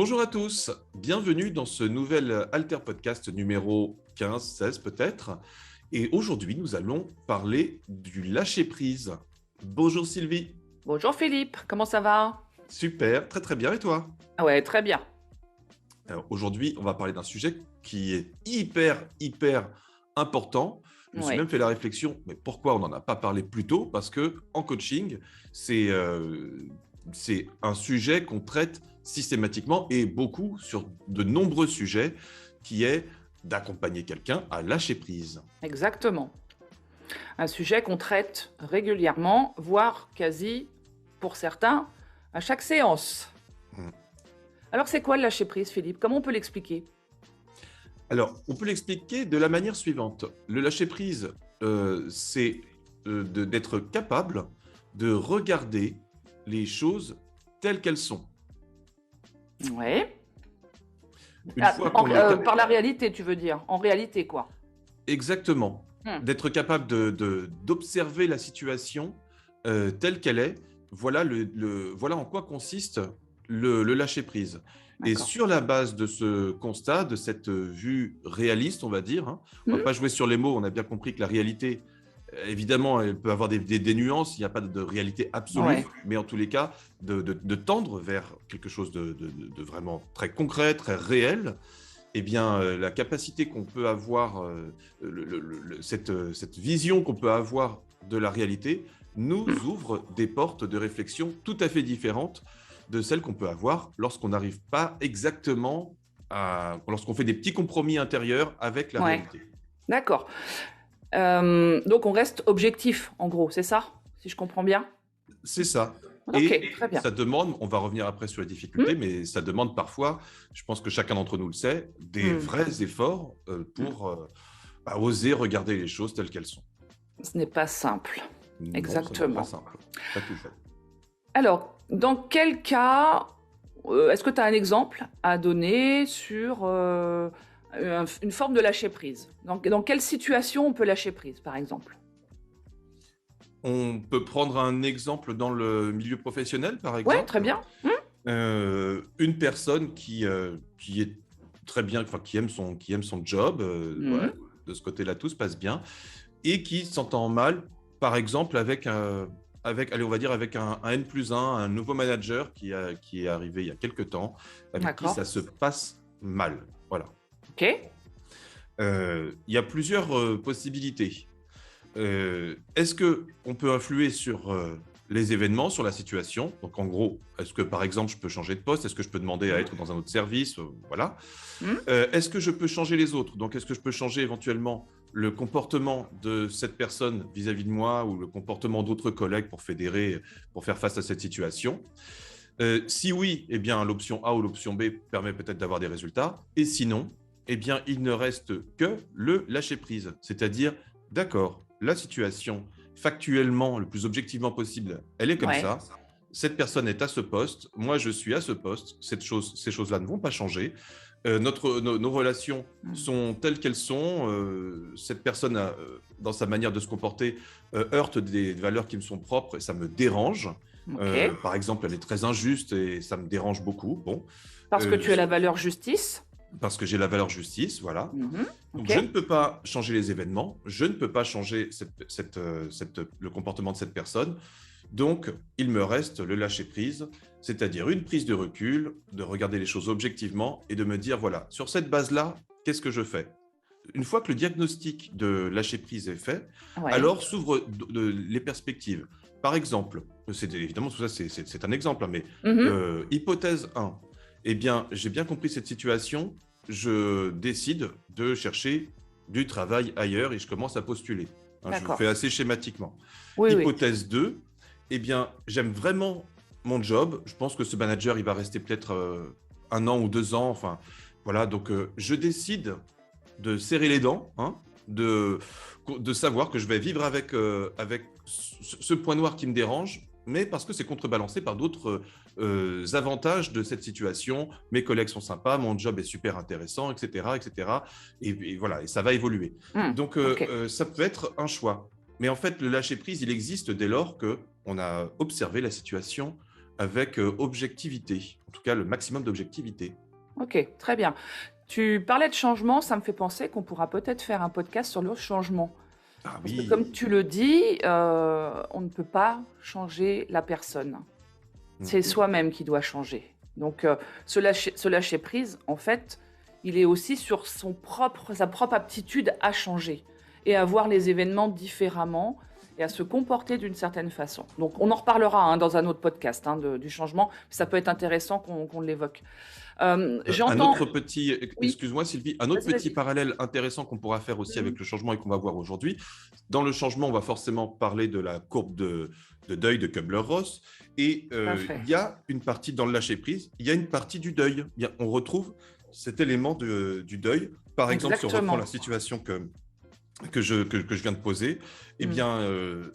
Bonjour à tous, bienvenue dans ce nouvel Alter Podcast numéro 15, 16 peut-être. Et aujourd'hui, nous allons parler du lâcher-prise. Bonjour Sylvie. Bonjour Philippe, comment ça va? Super, très très bien. Et toi? Ah ouais, très bien. Alors aujourd'hui, on va parler d'un sujet qui est hyper important. Je me suis Oui, même fait la réflexion, mais pourquoi on n'en a pas parlé plus tôt? Parce que en coaching, c'est un sujet qu'on traite systématiquement et beaucoup sur de nombreux sujets, qui est d'accompagner quelqu'un à lâcher prise. exactement. Un sujet qu'on traite régulièrement, voire quasi, pour certains, à chaque séance. Hmm. Alors c'est quoi le lâcher-prise, Philippe? Comment on peut l'expliquer? Alors, on peut l'expliquer de la manière suivante. Le lâcher prise, c'est d'être capable de regarder les choses telles qu'elles sont. Oui. Une fois qu'on est Par la réalité, tu veux dire? En réalité, quoi. exactement, Hmm. d'être capable d'observer la situation telle qu'elle est, voilà, voilà en quoi consiste le lâcher prise. Et D'accord. sur la base de ce constat, de cette vue réaliste, on va dire, hein, on ne va Hmm. pas jouer sur les mots, on a bien compris que la réalité, évidemment, elle peut avoir des nuances, il n'y a pas de réalité absolue, Ouais. mais en tous les cas, de tendre vers quelque chose de vraiment très concret, très réel. Eh bien, la capacité qu'on peut avoir, cette vision qu'on peut avoir de la réalité nous ouvre des portes de réflexion tout à fait différentes de celles qu'on peut avoir lorsqu'on n'arrive pas exactement lorsqu'on fait des petits compromis intérieurs avec la Ouais. réalité. D'accord. Donc on reste objectif, en gros, c'est ça? Si je comprends bien? C'est ça. Ok, Et très bien. ça demande, on va revenir après sur les Hmm. difficultés, mais ça demande parfois, je pense que chacun d'entre nous le sait, des Hmm. vrais efforts pour oser regarder les choses telles qu'elles sont. Ce n'est pas simple. Non, ça n'est pas Exactement. simple. Pas tout fait. Alors, dans quel cas, est-ce que tu as un exemple à donner sur une forme de lâcher prise? Dans quelle situation on peut lâcher prise, par exemple? On peut prendre un exemple dans le milieu professionnel, par Ouais, très exemple. bien. Une personne qui est très bien, enfin, qui aime son job, Mhm. ouais, de ce côté-là, tout se passe bien, et qui s'entend mal, par exemple, allez, on va dire avec un N+1, un nouveau manager qui est arrivé il y a quelques temps, avec qui D'accord. ça se passe mal. Voilà. Ok. Il y a plusieurs possibilités. Est-ce qu'on peut influer sur les événements, sur la situation? Donc, en gros, est-ce que, par exemple, je peux changer de poste? Est-ce que je peux demander à être dans un autre service? Voilà. Mhm. Est-ce que je peux changer les autres? Donc, est-ce que je peux changer éventuellement le comportement de cette personne vis-à-vis de moi ou le comportement d'autres collègues pour fédérer, pour faire face à cette situation? Si oui, eh bien, l'option A ou l'option B permet peut-être d'avoir des résultats. Et sinon, eh bien, il ne reste que le lâcher-prise. C'est-à-dire, d'accord, la situation, factuellement, le plus objectivement possible, elle est comme Ouais. ça. Cette personne est à ce poste, moi je suis à ce poste, ces choses-là ne vont pas changer. Nos relations Mhm. sont telles qu'elles sont. Cette personne, dans sa manière de se comporter, heurte des valeurs qui me sont propres et ça me dérange. Ok. Par exemple, elle est très injuste et ça me dérange beaucoup. Bon, Parce que euh, tu as la valeur justice. parce que j'ai la valeur justice, voilà. Mhm. Donc, Ok. je ne peux pas changer les événements, je ne peux pas changer le comportement de cette personne. Donc, il me reste le lâcher-prise, c'est-à-dire une prise de recul, de regarder les choses objectivement et de me dire, voilà, sur cette base-là, qu'est-ce que je fais? Une fois que le diagnostic de lâcher-prise est fait, Ouais. alors s'ouvrent les perspectives. Par exemple, évidemment, tout ça, c'est un exemple, hein, mais Mhm. hypothèse 1, eh bien, j'ai bien compris cette situation, je décide de chercher du travail ailleurs et je commence à postuler. Hein, je D'accord. fais assez schématiquement. Oui, oui. Hypothèse 2, eh bien, j'aime vraiment mon job. Je pense que ce manager, il va rester peut-être 1 an ou 2 ans. Enfin, voilà. Donc, je décide de serrer les dents, hein, de savoir que je vais vivre avec ce point noir qui me dérange, mais parce que c'est contrebalancé par d'autres avantages de cette situation. Mes collègues sont sympas, mon job est super intéressant, etc., etc. Et voilà, et ça va évoluer. Mhm. Donc, Ok. ça peut être un choix. Mais en fait, le lâcher-prise, il existe dès lors qu'on a observé la situation avec objectivité, en tout cas le maximum d'objectivité. Ok, très bien. Tu parlais de changement, ça me fait penser qu'on pourra peut-être faire un podcast sur le changement. Ah Parce que comme oui. tu le dis, on ne peut pas changer la personne. C'est Mhm. soi-même qui doit changer. Donc, se lâcher prise, en fait, il est aussi sur sa propre aptitude à changer et à voir les événements différemment et à se comporter d'une certaine façon. Donc, on en reparlera dans un autre podcast du changement. Ça peut être intéressant qu'on l'évoque. Un J'entends. autre petit, Oui, excuse-moi Sylvie, un autre vas-y, petit vas-y. parallèle intéressant qu'on pourra faire aussi Mhm. avec le changement et qu'on va voir aujourd'hui. Dans le changement, on va forcément parler de la courbe de deuil de Kubler-Ross. Et Tout à fait. il y a une partie dans le lâcher-prise, il y a une partie du deuil. On retrouve cet élément du deuil. Par exemple, si on reprend la Exactement. situation que je viens de poser, eh Mm. bien,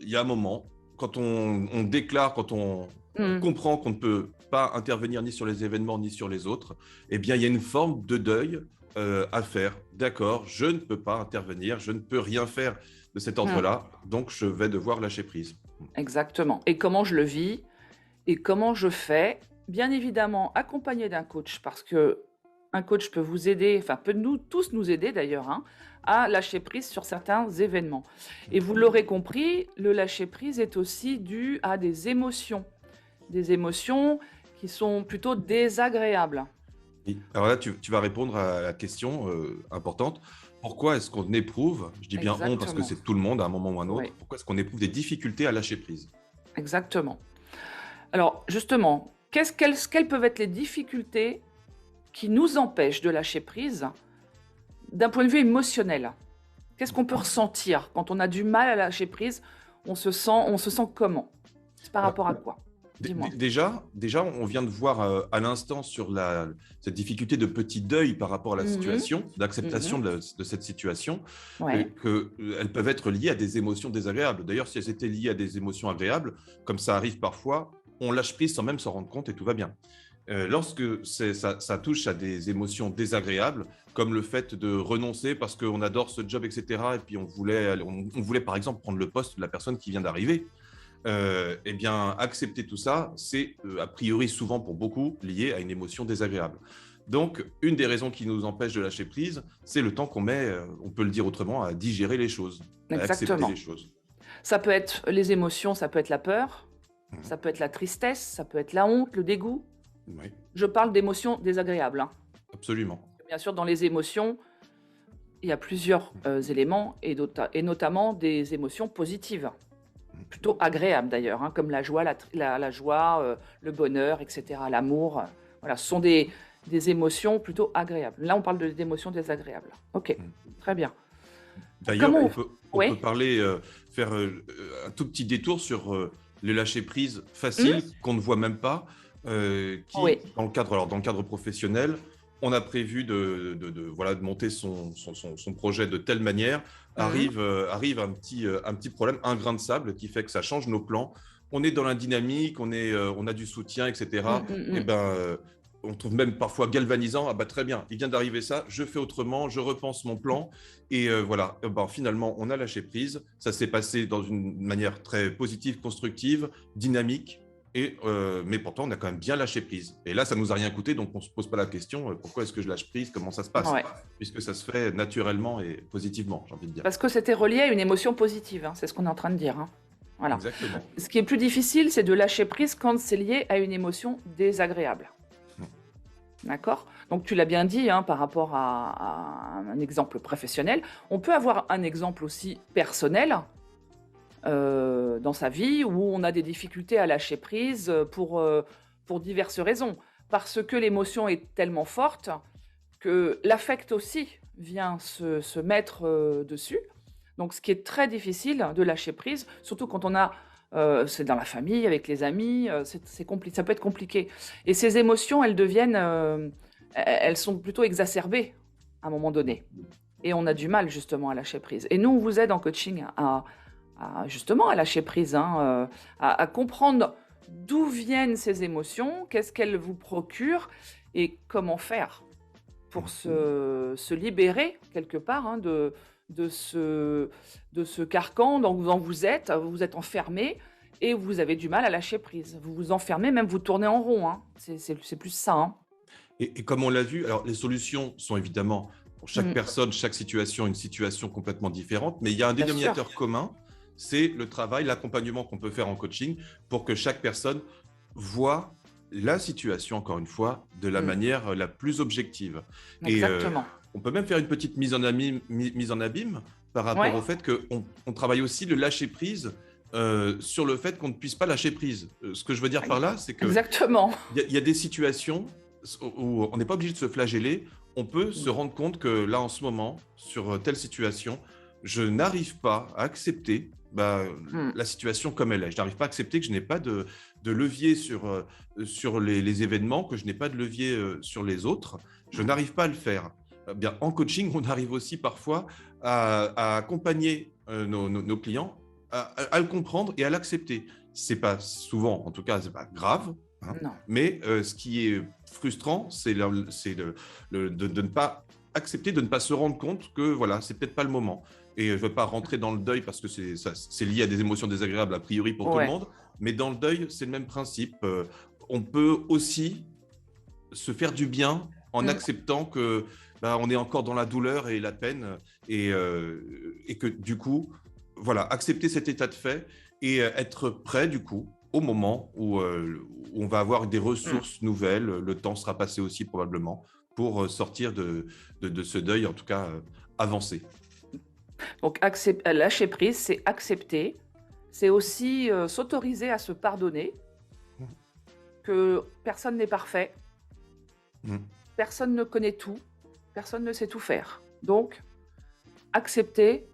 il y a un moment, quand on déclare, quand on Mm. comprend qu'on ne peut pas intervenir ni sur les événements ni sur les autres, eh bien, il y a une forme de deuil à faire. D'accord, je ne peux pas intervenir, je ne peux rien faire de cet Mm. ordre-là, donc je vais devoir lâcher prise. Exactement. Et comment je le vis et comment je fais, bien évidemment accompagné d'un coach, parce que un coach peut vous aider, enfin peut nous tous nous aider d'ailleurs, à lâcher prise sur certains événements. Et vous l'aurez compris, le lâcher prise est aussi dû à des émotions qui sont plutôt désagréables. Oui. Alors là, tu vas répondre à la question importante. Pourquoi est-ce qu'on éprouve, je dis bien on parce que Exactement. c'est tout le monde à un moment ou à un Oui, autre, pourquoi est-ce qu'on éprouve des difficultés à lâcher prise? exactement. Alors justement, quelles peuvent être les difficultés qui nous empêchent de lâcher prise d'un point de vue émotionnel? Qu'est-ce qu'on peut ressentir quand on a du mal à lâcher prise? On se sent comment? C'est par Alors, rapport à quoi? Dis-moi. déjà, on vient de voir à l'instant sur cette difficulté de petit deuil par rapport à la Mhm, situation, d'acceptation mhm. de cette situation, Ouais. qu'elles peuvent être liées à des émotions désagréables. D'ailleurs, si elles étaient liées à des émotions agréables, comme ça arrive parfois, on lâche prise sans même s'en rendre compte et tout va bien. Lorsque ça touche à des émotions désagréables, comme le fait de renoncer parce qu'on adore ce job, etc., et puis on voulait par exemple prendre le poste de la personne qui vient d'arriver, eh bien, accepter tout ça, c'est a priori souvent pour beaucoup lié à une émotion désagréable. Donc, une des raisons qui nous empêche de lâcher prise, c'est le temps qu'on met, on peut le dire autrement, à digérer les choses, à accepter les Exactement. choses. Ça peut être les émotions, ça peut être la peur, Mhm. ça peut être la tristesse, ça peut être la honte, le dégoût. Oui, Je parle d'émotions désagréables, hein. absolument. Bien sûr, dans les émotions, il y a plusieurs éléments et notamment des émotions positives, Mhm. plutôt agréables d'ailleurs, comme la joie, la joie, le bonheur, etc., l'amour. Voilà, ce sont des émotions plutôt agréables. Là, on parle d'émotions désagréables. Ok, Mhm. très bien. D'ailleurs, Comment on on... peut, on peut Oui. parler, faire un tout petit détour sur les lâcher-prise Hmm. faciles qu'on ne voit même pas, Oui. qui, dans le cadre professionnel, on a prévu voilà, de monter son projet de telle manière, Hmm. arrive un petit problème, un grain de sable qui fait que ça change nos plans. On est dans la dynamique, on a du soutien, Hmm, etc. hmm, Et hmm. ben, on trouve même parfois galvanisant. Ah bah très bien, il vient d'arriver ça, je fais autrement, je repense mon plan. Et voilà, ben, finalement, on a lâché prise. Ça s'est passé dans une manière très positive, constructive, dynamique. Mais pourtant, on a quand même bien lâché prise. Et là, ça nous a rien coûté, donc on ne se pose pas la question pourquoi est-ce que je lâche prise, comment ça se passe, Ouais. puisque ça se fait naturellement et positivement, j'ai envie de dire. Parce que c'était relié à une émotion positive, c'est ce qu'on est en train de dire. Voilà. Exactement. Ce qui est plus difficile, c'est de lâcher prise quand c'est lié à une émotion désagréable. D'accord? Donc tu l'as bien dit par rapport à un exemple professionnel. On peut avoir un exemple aussi personnel dans sa vie où on a des difficultés à lâcher prise pour diverses raisons. Parce que l'émotion est tellement forte que l'affect aussi vient se mettre dessus. Donc ce qui est très difficile de lâcher prise, surtout quand on a... c'est dans la famille, avec les amis, ça peut être compliqué. Et ces émotions, elles sont plutôt exacerbées à un moment donné. Et on a du mal justement à lâcher prise. Et nous, on vous aide en coaching justement à lâcher prise, à comprendre d'où viennent ces émotions, qu'est-ce qu'elles vous procurent et comment faire pour se libérer quelque part de ce carcan dont vous êtes enfermé et vous avez du mal à lâcher prise. Vous vous enfermez, même vous tournez en rond, hein. C'est plus ça, hein. Et comme on l'a vu, alors les solutions sont évidemment pour chaque Mmh, personne, chaque situation, une situation complètement différente, mais il y a un bien sûr. dénominateur commun, c'est le travail, l'accompagnement qu'on peut faire en coaching pour que chaque personne voit la situation, encore une fois, de la Mmh, manière la plus objective. Et exactement. on peut même faire une petite mise en abîme par rapport Ouais, au fait qu'on travaille aussi le lâcher prise sur le fait qu'on ne puisse pas lâcher prise. Ce que je veux dire par là, c'est que exactement. il y a des situations où on n'est pas obligé de se flageller. On peut se Mmh, rendre compte que là, en ce moment, sur telle situation, je n'arrive pas à accepter mmh, la situation comme elle est. Je n'arrive pas à accepter que je n'ai pas de levier sur les événements, que je n'ai pas de levier sur les autres. Je n'arrive pas à le faire. Bien, en coaching, on arrive aussi parfois à accompagner nos clients à le comprendre et à l'accepter. C'est pas souvent, en tout cas, c'est pas grave, hein, non. mais ce qui est frustrant, c'est de ne pas accepter, de ne pas se rendre compte que voilà, c'est peut-être pas le moment. Et je ne veux pas rentrer dans le deuil parce que c'est lié à des émotions désagréables a priori pour tout le Ouais. monde, mais dans le deuil, c'est le même principe. On peut aussi se faire du bien en Mmh. acceptant que on est encore dans la douleur et la peine et que du coup, voilà, accepter cet état de fait et être prêt du coup au moment où on va avoir des Mmh. ressources nouvelles, le temps sera passé aussi probablement pour sortir de ce deuil, en tout cas avancé. Donc lâcher prise, c'est accepter. C'est aussi, s'autoriser à se pardonner, que personne n'est parfait, Mm. personne ne connaît tout, personne ne sait tout faire. Donc accepter,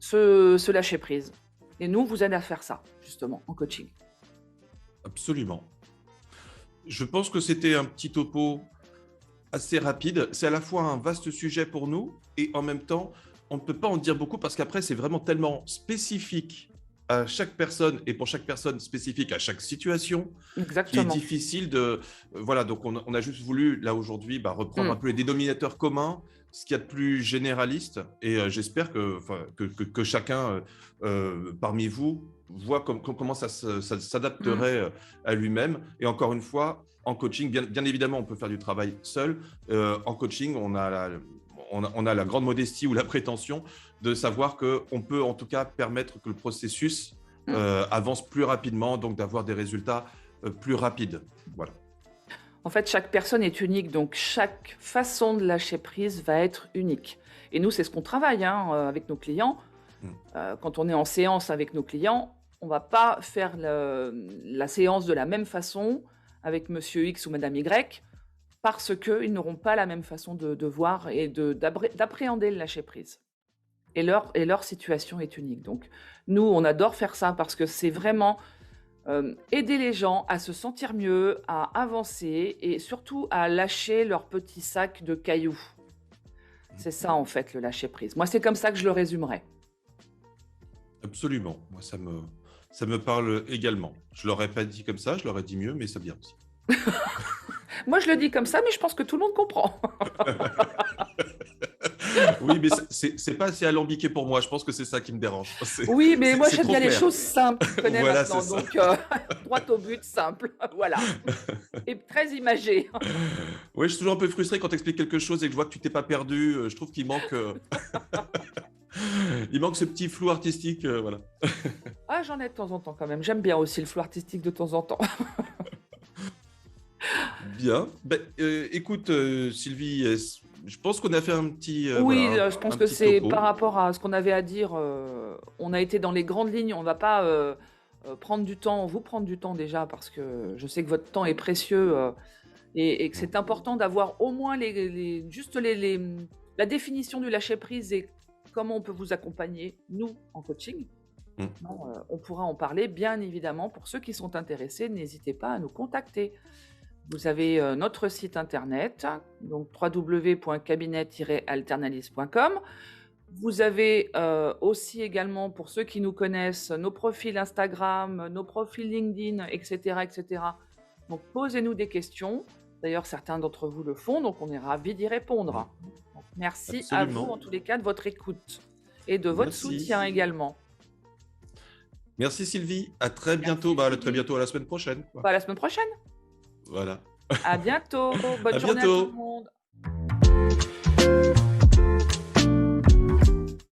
se lâcher prise. Et nous, on vous aide à faire ça, justement, en coaching. Absolument. Je pense que c'était un petit topo assez rapide. C'est à la fois un vaste sujet pour nous et en même temps, on ne peut pas en dire beaucoup parce qu'après, c'est vraiment tellement spécifique à chaque personne et pour chaque personne spécifique à chaque situation qui est Exactement. difficile de... Voilà, donc on a juste voulu, là aujourd'hui, reprendre un Mmh. peu les dénominateurs communs, ce qu'il y a de plus généraliste et j'espère que chacun parmi vous voit comment ça Mmh. s'adapterait à lui-même. Et encore une fois, en coaching, bien évidemment, on peut faire du travail seul. En coaching, on a la grande modestie ou la prétention de savoir qu'on peut en tout cas permettre que le processus Mmh. avance plus rapidement, donc d'avoir des résultats plus rapides. Voilà. En fait, chaque personne est unique, donc chaque façon de lâcher prise va être unique. Et nous, c'est ce qu'on travaille, hein, avec nos clients. Mm. Quand on est en séance avec nos clients, on va pas faire la séance de la même façon avec monsieur X ou madame Y, parce qu'ils n'auront pas la même façon de voir et d'appréhender le lâcher prise. Et leur situation est unique. Donc, nous, on adore faire ça parce que c'est vraiment aider les gens à se sentir mieux, à avancer et surtout à lâcher leur petit sac de cailloux. C'est ça, en fait, le lâcher prise. Moi, c'est comme ça que je le résumerais. Absolument. Moi, ça me parle également. Je ne l'aurais pas dit comme ça, je l'aurais dit mieux, mais c'est bien aussi. Moi, je le dis comme ça, mais je pense que tout le monde comprend. Oui, mais c'est pas assez alambiqué pour moi. Je pense que c'est ça qui me dérange. Oui, mais moi, C'est j'aime trop bien les clair. choses simples, tu connais Voilà, c'est maintenant. ça. Donc, droit au but, simple. Voilà. Et très imagé. Oui, je suis toujours un peu frustré quand tu expliques quelque chose et que je vois que tu t'es pas perdu. Je trouve qu'il manque, il manque ce petit flou artistique. Voilà. Ah, j'en ai de temps en temps quand même. J'aime bien aussi le flou artistique de temps en temps. Bien. Écoute, Sylvie, je pense qu'on a fait Oui, voilà, je pense un que petit c'est par topo. rapport à ce qu'on avait à dire, on a été dans les grandes lignes. On va pas, prendre du temps vous prendre du temps déjà parce que je sais que votre temps est précieux, et que c'est important d'avoir au moins la définition du lâcher prise et comment on peut vous accompagner, nous, en coaching. Mm. Non, on pourra en parler bien évidemment. Pour ceux qui sont intéressés, n'hésitez pas à nous contacter. Vous avez notre site internet, donc www.cabinet-alternalis.com. Vous avez aussi également, pour ceux qui nous connaissent, nos profils Instagram, nos profils LinkedIn, etc., etc. Donc posez-nous des questions. D'ailleurs, certains d'entre vous le font, donc on est ravis d'y Mm. répondre. Donc, merci à vous, Absolument. en tous les cas, de votre écoute et de votre soutien Merci. également. Merci Sylvie, à très bientôt. Merci, Bah, à très Philippe. bientôt, à la semaine prochaine, quoi. Bah, à la semaine prochaine. Voilà. À bientôt. Bonne À journée à tout le bientôt. monde.